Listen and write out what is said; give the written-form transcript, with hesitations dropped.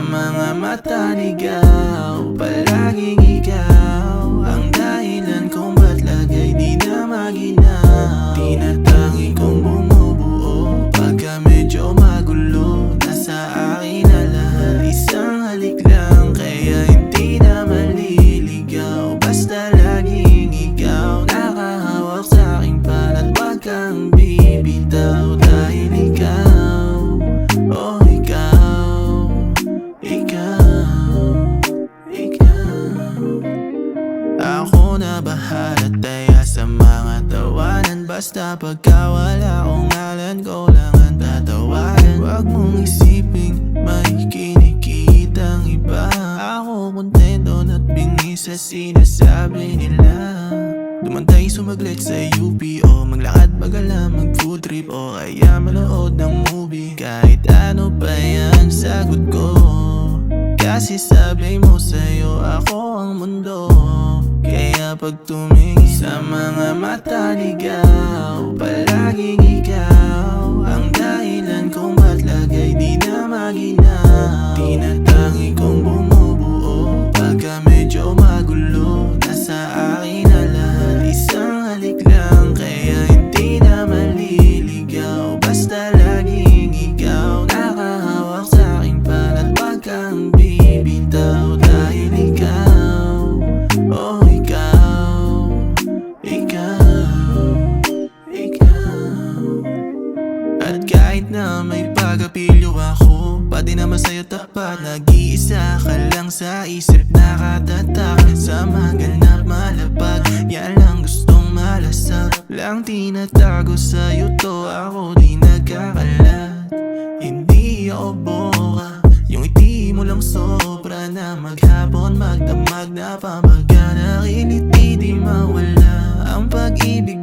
mga mata ligaw, palaging ikaw ang dahilan kung ba't lagay di na maginaw. Tinatangi kong bumubuo pagka medyo magulo. Nasa akin na lahat, isang halik lang, kaya hindi na maliligaw. Basta laging ikaw nakahawak sa aking palad, wag kang bibitaw. Dahil ikaw, oh ikaw, ikaw, ikaw. Ako na bahala taya sa mga tawanan, basta pagka wala akong ngalan ko lang ang tatawanan. Wag mong isiping may kinikitang iba. Ako kontento na't bingi sa sinasabi nila. Dumantay sumaglit sa UP o maglakad magala, mag-food trip o kaya manood ng movie. Kahit ano pa yan sagot ko, kasi sabi mo sa'yo ako ang mundo. Kaya pag tumingin sa mga mata ligaw, palaging ikaw ang dahilan kung ba't lagay di na maginaw. Tinatangi kong bumubuo pagka medyo magulo. Nasa akin na lahat, isang halik lang, kaya hindi na maliligaw. Basta laging ikaw nakahawak sa aking palad, wag kang bibitaw. Dahil ikaw, oh ikaw, ikaw, ikaw. At kahit na may pagapilyo ako, pati naman sa'yo tapat. Nag-iisa ka lang sa isip, nakatatak sa maganap malapag. Yan lang gustong malasap lang tinatago sa'yo to. Ako di nagkakalat, hindi ako boka. Yung iti mo lang sobra na maghapon magdamag na pamaga. Nakiliti di mawala ang pag-ibig